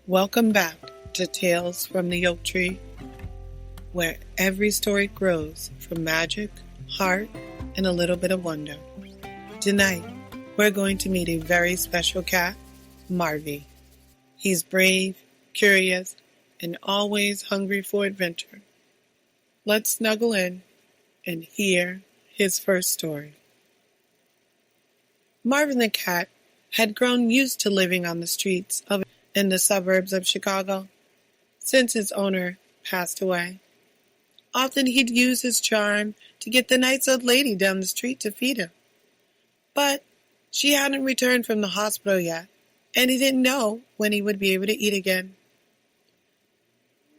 Welcome back to Tales from the Oak Tree, where every story grows from magic, heart, and a little bit of wonder. Tonight, we're going to meet a very special cat, Marvy. He's brave, curious, and always hungry for adventure. Let's snuggle in and hear his first story. Marvin the cat had grown used to living on the streets in the suburbs of Chicago since his owner passed away. Often he'd use his charm to get the nice old lady down the street to feed him. But she hadn't returned from the hospital yet, and he didn't know when he would be able to eat again.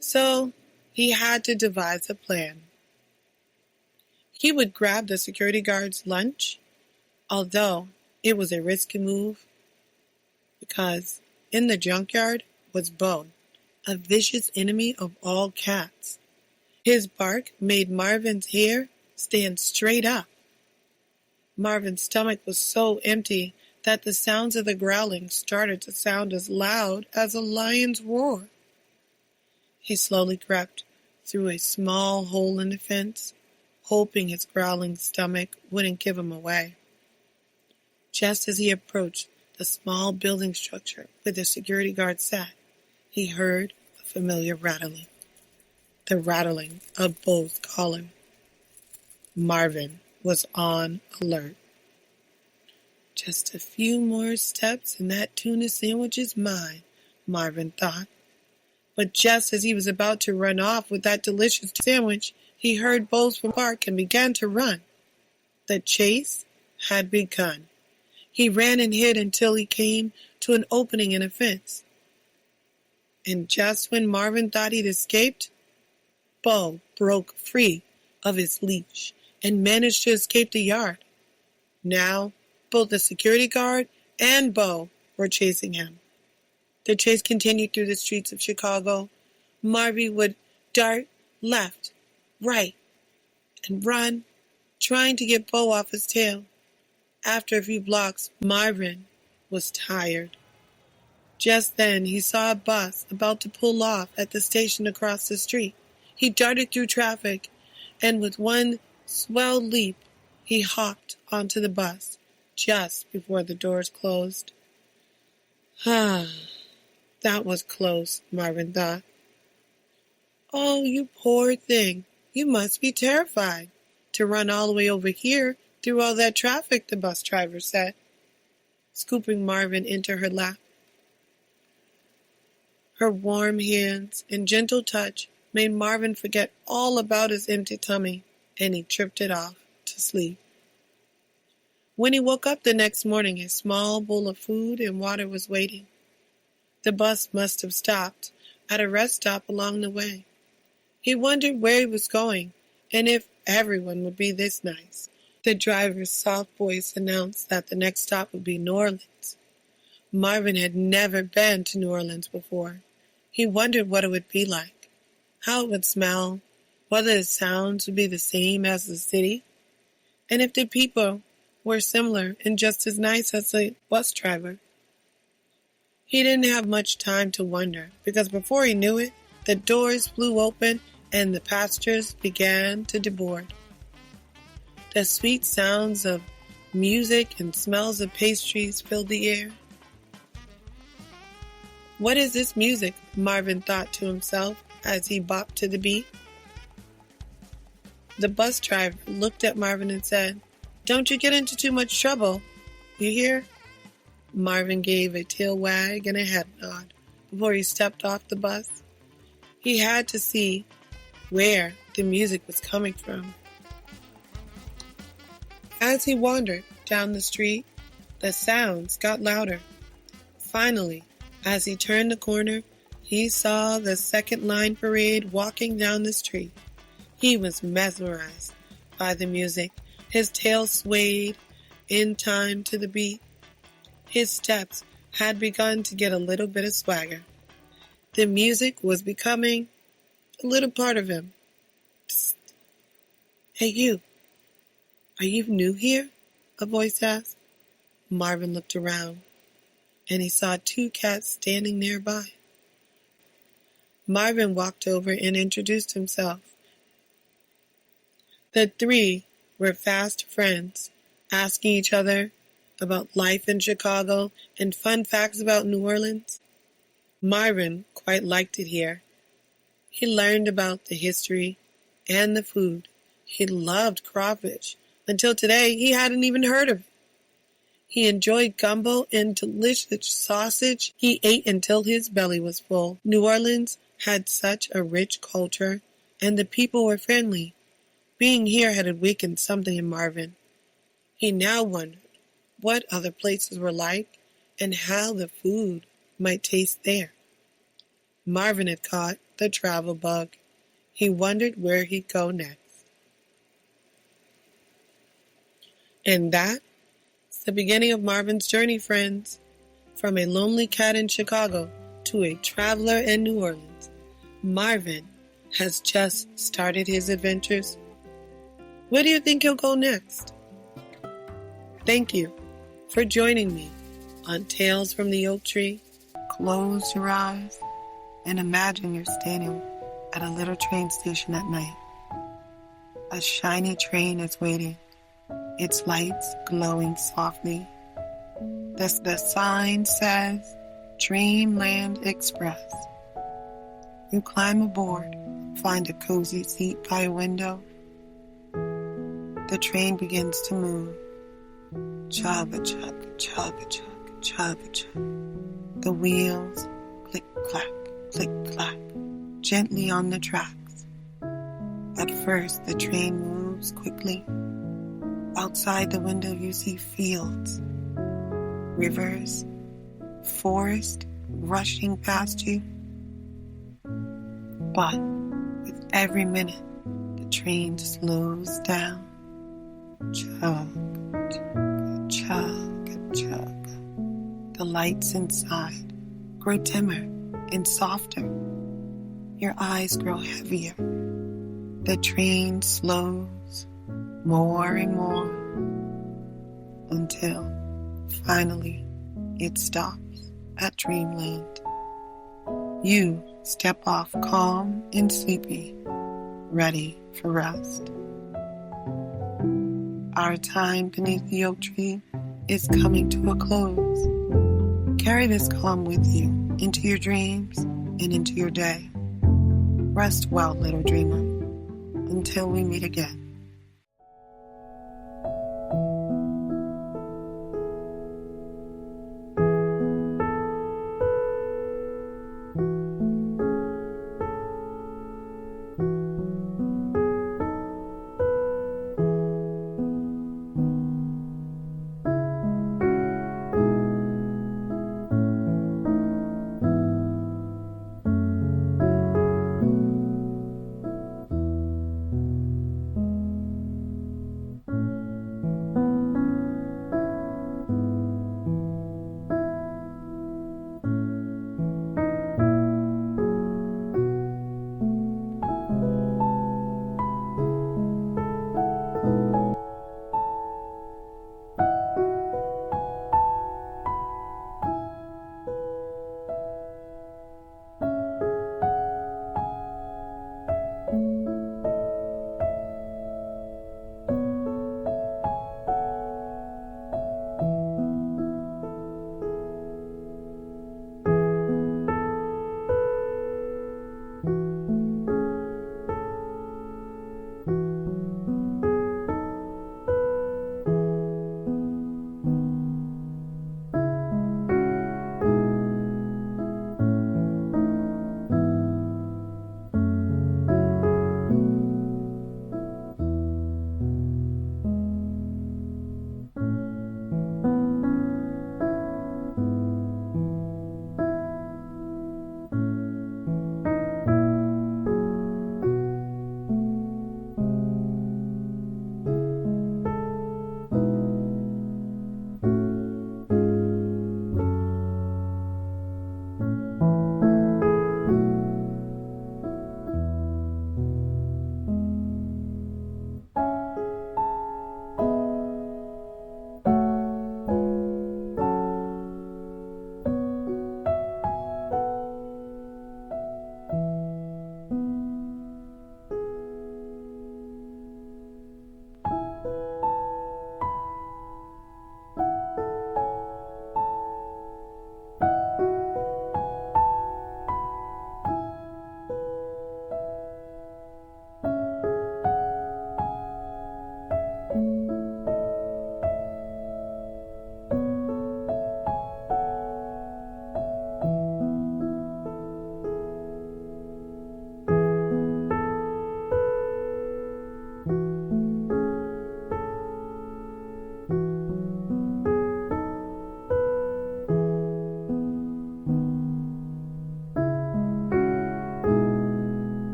So he had to devise a plan. He would grab the security guard's lunch, although it was a risky move, because in the junkyard was Bo, a vicious enemy of all cats. His bark made Marvin's hair stand straight up. Marvin's stomach was so empty that the sounds of the growling started to sound as loud as a lion's roar. He slowly crept through a small hole in the fence, hoping his growling stomach wouldn't give him away. Just as he approached the small building structure where the security guard sat, he heard a familiar rattling. The rattling of Bo's collar. Marvin was on alert. Just a few more steps and that tuna sandwich is mine, Marvin thought. But just as he was about to run off with that delicious sandwich, he heard Bo's bark and began to run. The chase had begun. He ran and hid until he came to an opening in a fence. And just when Marvin thought he'd escaped, Bo broke free of his leash and managed to escape the yard. Now, both the security guard and Bo were chasing him. The chase continued through the streets of Chicago. Marvy would dart left, right, and run, trying to get Bo off his tail. After a few blocks, Marvin was tired. Just then, he saw a bus about to pull off at the station across the street. He darted through traffic, and with one swell leap, he hopped onto the bus just before the doors closed. That was close, Marvin thought. Oh, you poor thing. You must be terrified to run all the way over here through all that traffic, the bus driver said, scooping Marvin into her lap. Her warm hands and gentle touch made Marvin forget all about his empty tummy, and he tripped it off to sleep. When he woke up the next morning, a small bowl of food and water was waiting. The bus must have stopped at a rest stop along the way. He wondered where he was going and if everyone would be this nice. The driver's soft voice announced that the next stop would be New Orleans. Marvin had never been to New Orleans before. He wondered what it would be like, how it would smell, whether the sounds would be the same as the city, and if the people were similar and just as nice as the bus driver. He didn't have much time to wonder, because before he knew it, the doors flew open and the passengers began to deboard. The sweet sounds of music and smells of pastries filled the air. What is this music? Marvin thought to himself as he bopped to the beat. The bus driver looked at Marvin and said, "Don't you get into too much trouble, you hear?" Marvin gave a tail wag and a head nod before he stepped off the bus. He had to see where the music was coming from. As he wandered down the street, the sounds got louder. Finally, as he turned the corner, he saw the second line parade walking down the street. He was mesmerized by the music. His tail swayed in time to the beat. His steps had begun to get a little bit of swagger. The music was becoming a little part of him. Psst. Hey, you. Are you new here? A voice asked. Marvin looked around, and he saw two cats standing nearby. Marvin walked over and introduced himself. The three were fast friends, asking each other about life in Chicago and fun facts about New Orleans. Marvin quite liked it here. He learned about the history and the food. He loved crawfish. Until today, he hadn't even heard of it. He enjoyed gumbo and delicious sausage. He ate until his belly was full. New Orleans had such a rich culture, and the people were friendly. Being here had awakened something in Marvin. He now wondered what other places were like and how the food might taste there. Marvin had caught the travel bug. He wondered where he'd go next. And that's the beginning of Marvin's journey, friends. From a lonely cat in Chicago to a traveler in New Orleans, Marvin has just started his adventures. Where do you think he'll go next? Thank you for joining me on Tales from the Oak Tree. Close your eyes and imagine you're standing at a little train station at night. A shiny train is waiting, its lights glowing softly. The sign says Dreamland Express. You climb aboard, find a cozy seat by a window. The train begins to move. Chugga-chug, chugga-chug, chugga-chug. The wheels click-clack, gently on the tracks. At first, the train moves quickly. Outside the window, you see fields, rivers, forest rushing past you. But with every minute, the train slows down. Chug, chug, chug. The lights inside grow dimmer and softer. Your eyes grow heavier. The train slows more and more until finally it stops at Dreamland. You step off calm and sleepy, ready for rest. Our time beneath the oak tree is coming to a close. Carry this calm with you into your dreams and into your day. Rest well, little dreamer, until we meet again.